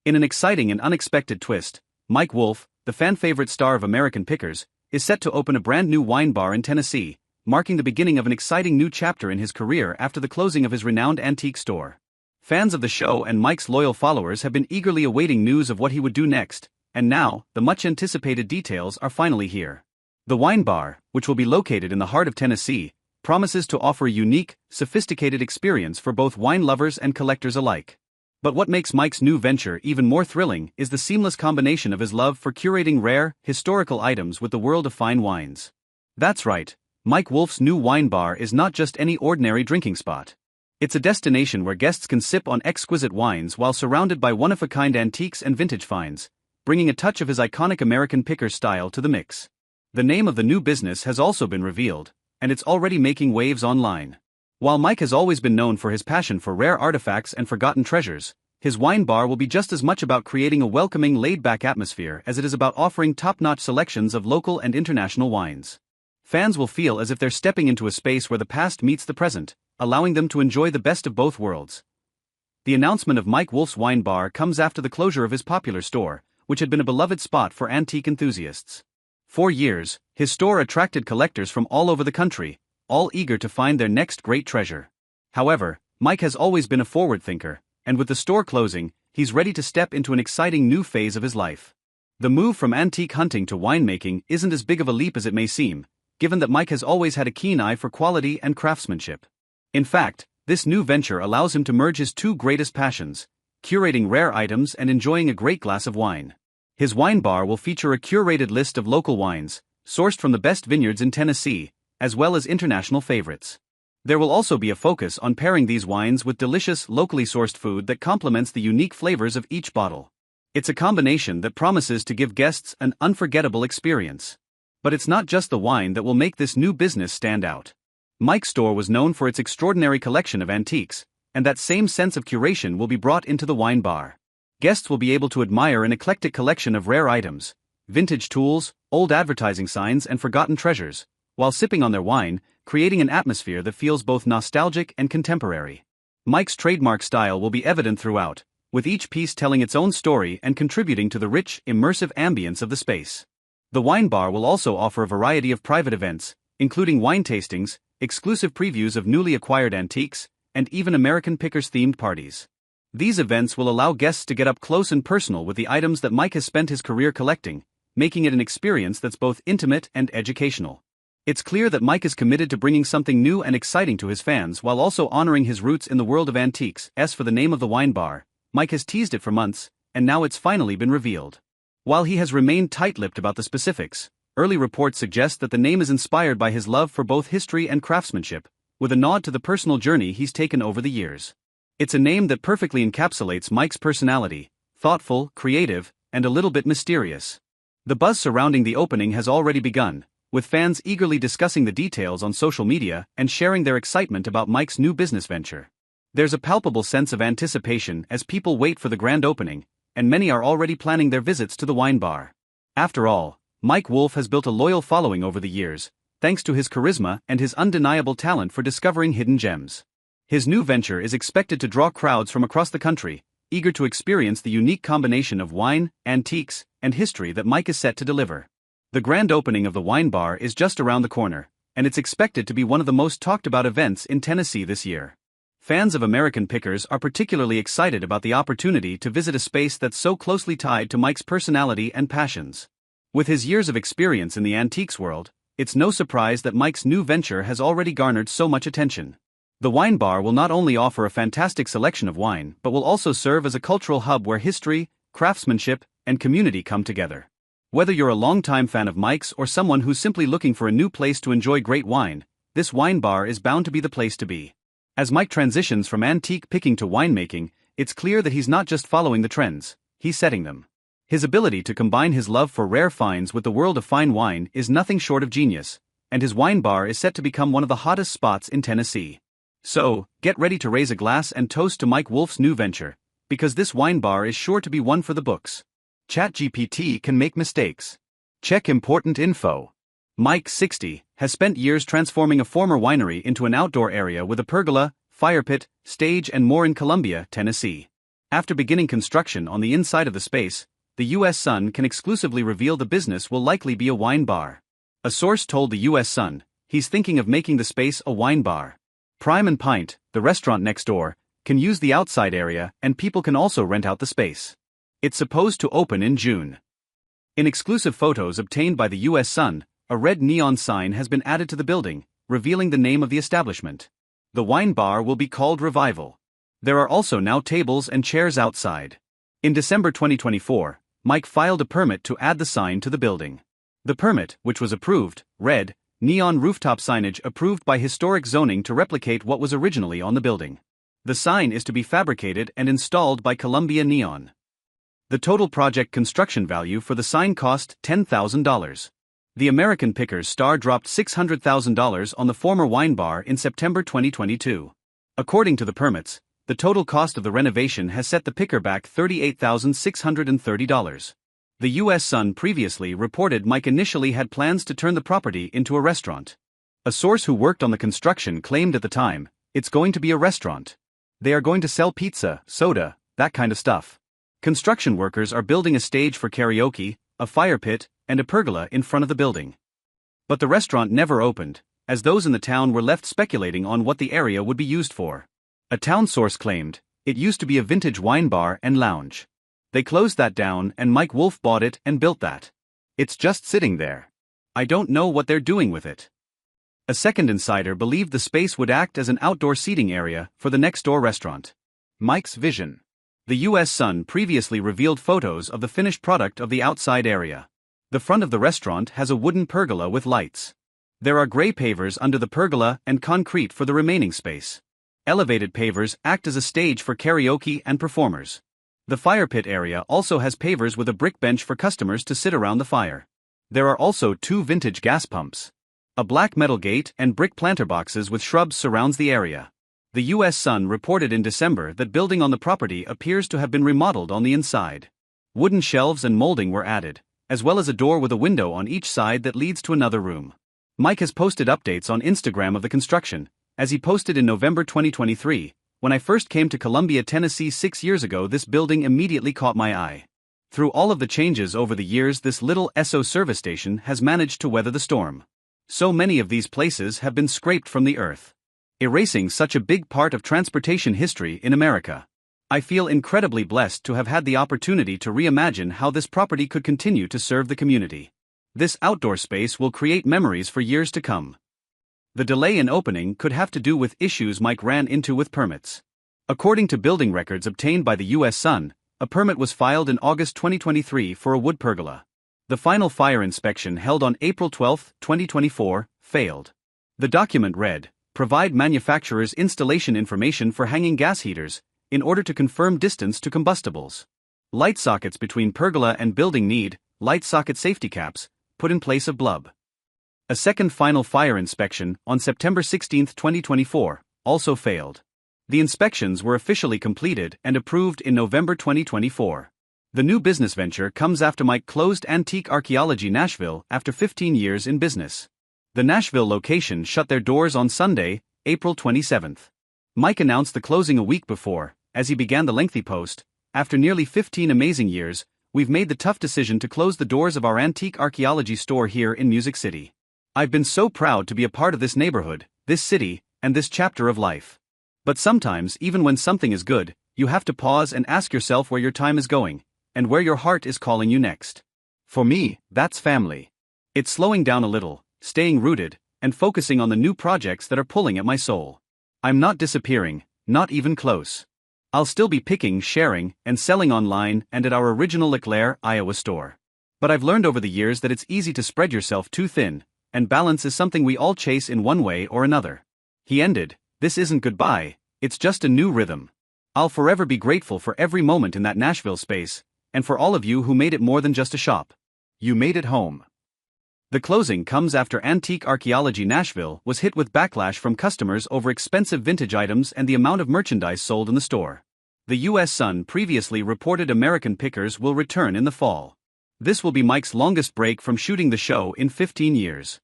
In an exciting and unexpected twist, Mike Wolfe, the fan-favorite star of American Pickers, is set to open a brand new wine bar in Tennessee, marking the beginning of an exciting new chapter in his career after the closing of his renowned antique store. Fans of the show and Mike's loyal followers have been eagerly awaiting news of what he would do next, and now, the much-anticipated details are finally here. The wine bar, which will be located in the heart of Tennessee, promises to offer a unique, sophisticated experience for both wine lovers and collectors alike. But what makes Mike's new venture even more thrilling is the seamless combination of his love for curating rare, historical items with the world of fine wines. That's right, Mike Wolfe's new wine bar is not just any ordinary drinking spot. It's a destination where guests can sip on exquisite wines while surrounded by one-of-a-kind antiques and vintage finds, bringing a touch of his iconic American picker style to the mix. The name of the new business has also been revealed, and it's already making waves online. While Mike has always been known for his passion for rare artifacts and forgotten treasures, his wine bar will be just as much about creating a welcoming, laid-back atmosphere as it is about offering top-notch selections of local and international wines. Fans will feel as if they're stepping into a space where the past meets the present, allowing them to enjoy the best of both worlds. The announcement of Mike Wolfe's wine bar comes after the closure of his popular store, which had been a beloved spot for antique enthusiasts. For years, his store attracted collectors from all over the country, all eager to find their next great treasure. However, Mike has always been a forward thinker, and with the store closing, he's ready to step into an exciting new phase of his life. The move from antique hunting to winemaking isn't as big of a leap as it may seem, given that Mike has always had a keen eye for quality and craftsmanship. In fact, this new venture allows him to merge his two greatest passions, curating rare items and enjoying a great glass of wine. His wine bar will feature a curated list of local wines, sourced from the best vineyards in Tennessee, as well as international favorites. There will also be a focus on pairing these wines with delicious, locally sourced food that complements the unique flavors of each bottle. It's a combination that promises to give guests an unforgettable experience. But it's not just the wine that will make this new business stand out. Mike's store was known for its extraordinary collection of antiques, and that same sense of curation will be brought into the wine bar. Guests will be able to admire an eclectic collection of rare items, vintage tools, old advertising signs, and forgotten treasures, while sipping on their wine, creating an atmosphere that feels both nostalgic and contemporary. Mike's trademark style will be evident throughout, with each piece telling its own story and contributing to the rich, immersive ambience of the space. The wine bar will also offer a variety of private events, including wine tastings, exclusive previews of newly acquired antiques, and even American Pickers-themed parties. These events will allow guests to get up close and personal with the items that Mike has spent his career collecting, making it an experience that's both intimate and educational. It's clear that Mike is committed to bringing something new and exciting to his fans while also honoring his roots in the world of antiques. As for the name of the wine bar, Mike has teased it for months, and now it's finally been revealed. While he has remained tight-lipped about the specifics, early reports suggest that the name is inspired by his love for both history and craftsmanship, with a nod to the personal journey he's taken over the years. It's a name that perfectly encapsulates Mike's personality, thoughtful, creative, and a little bit mysterious. The buzz surrounding the opening has already begun, with fans eagerly discussing the details on social media and sharing their excitement about Mike's new business venture. There's a palpable sense of anticipation as people wait for the grand opening, and many are already planning their visits to the wine bar. After all, Mike Wolfe has built a loyal following over the years, thanks to his charisma and his undeniable talent for discovering hidden gems. His new venture is expected to draw crowds from across the country, eager to experience the unique combination of wine, antiques, and history that Mike is set to deliver. The grand opening of the wine bar is just around the corner, and it's expected to be one of the most talked about events in Tennessee this year. Fans of American Pickers are particularly excited about the opportunity to visit a space that's so closely tied to Mike's personality and passions. With his years of experience in the antiques world, it's no surprise that Mike's new venture has already garnered so much attention. The wine bar will not only offer a fantastic selection of wine but will also serve as a cultural hub where history, craftsmanship, and community come together. Whether you're a longtime fan of Mike's or someone who's simply looking for a new place to enjoy great wine, this wine bar is bound to be the place to be. As Mike transitions from antique picking to winemaking, it's clear that he's not just following the trends, he's setting them. His ability to combine his love for rare finds with the world of fine wine is nothing short of genius, and his wine bar is set to become one of the hottest spots in Tennessee. So, get ready to raise a glass and toast to Mike Wolfe's new venture, because this wine bar is sure to be one for the books. ChatGPT can make mistakes. Check important info. Mike, 60, has spent years transforming a former winery into an outdoor area with a pergola, fire pit, stage, and more in Columbia, Tennessee. After beginning construction on the inside of the space, the U.S. Sun can exclusively reveal the business will likely be a wine bar. A source told the U.S. Sun he's thinking of making the space a wine bar. Prime and Pint, the restaurant next door, can use the outside area and people can also rent out the space. It's supposed to open in June. In exclusive photos obtained by the U.S. Sun, a red neon sign has been added to the building, revealing the name of the establishment. The wine bar will be called Revival. There are also now tables and chairs outside. In December 2024, Mike filed a permit to add the sign to the building. The permit, which was approved, read, "Neon rooftop signage approved by historic zoning to replicate what was originally on the building." The sign is to be fabricated and installed by Columbia Neon. The total project construction value for the sign cost $10,000. The American Pickers star dropped $600,000 on the former wine bar in September 2022. According to the permits, the total cost of the renovation has set the picker back $38,630. The U.S. Sun previously reported Mike initially had plans to turn the property into a restaurant. A source who worked on the construction claimed at the time, "It's going to be a restaurant. They are going to sell pizza, soda, that kind of stuff." Construction workers are building a stage for karaoke, a fire pit, and a pergola in front of the building. But the restaurant never opened, as those in the town were left speculating on what the area would be used for. A town source claimed, it used to be a vintage wine bar and lounge. They closed that down and Mike Wolfe bought it and built that. It's just sitting there. I don't know what they're doing with it. A second insider believed the space would act as an outdoor seating area for the next-door restaurant. Mike's vision. The U.S. Sun previously revealed photos of the finished product of the outside area. The front of the restaurant has a wooden pergola with lights. There are gray pavers under the pergola and concrete for the remaining space. Elevated pavers act as a stage for karaoke and performers. The fire pit area also has pavers with a brick bench for customers to sit around the fire. There are also 2 vintage gas pumps. A black metal gate and brick planter boxes with shrubs surrounds the area. The U.S. Sun reported in December that building on the property appears to have been remodeled on the inside. Wooden shelves and molding were added, as well as a door with a window on each side that leads to another room. Mike has posted updates on Instagram of the construction, as he posted in November 2023, "When I first came to Columbia, Tennessee 6 years ago, this building immediately caught my eye. Through all of the changes over the years, this little SO service station has managed to weather the storm. So many of these places have been scraped from the earth, erasing such a big part of transportation history in America. I feel incredibly blessed to have had the opportunity to reimagine how this property could continue to serve the community. This outdoor space will create memories for years to come." The delay in opening could have to do with issues Mike ran into with permits. According to building records obtained by the U.S. Sun, a permit was filed in August 2023 for a wood pergola. The final fire inspection held on April 12, 2024, failed. The document read, "Provide manufacturer's installation information for hanging gas heaters, in order to confirm distance to combustibles. Light sockets between pergola and building need light socket safety caps, put in place of bulb." A second final fire inspection, on September 16, 2024, also failed. The inspections were officially completed and approved in November 2024. The new business venture comes after Mike closed Antique Archaeology Nashville after 15 years in business. The Nashville location shut their doors on Sunday, April 27. Mike announced the closing a week before, as he began the lengthy post, "After nearly 15 amazing years, we've made the tough decision to close the doors of our antique archaeology store here in Music City. I've been so proud to be a part of this neighborhood, this city, and this chapter of life. But sometimes, even when something is good, you have to pause and ask yourself where your time is going, and where your heart is calling you next. For me, that's family. It's slowing down a little, staying rooted, and focusing on the new projects that are pulling at my soul. I'm not disappearing, not even close. I'll still be picking, sharing, and selling online and at our original LeClaire, Iowa store. But I've learned over the years that it's easy to spread yourself too thin, and balance is something we all chase in one way or another." He ended, "This isn't goodbye, it's just a new rhythm. I'll forever be grateful for every moment in that Nashville space, and for all of you who made it more than just a shop. You made it home." The closing comes after Antique Archaeology Nashville was hit with backlash from customers over expensive vintage items and the amount of merchandise sold in the store. The U.S. Sun previously reported American Pickers will return in the fall. This will be Mike's longest break from shooting the show in 15 years.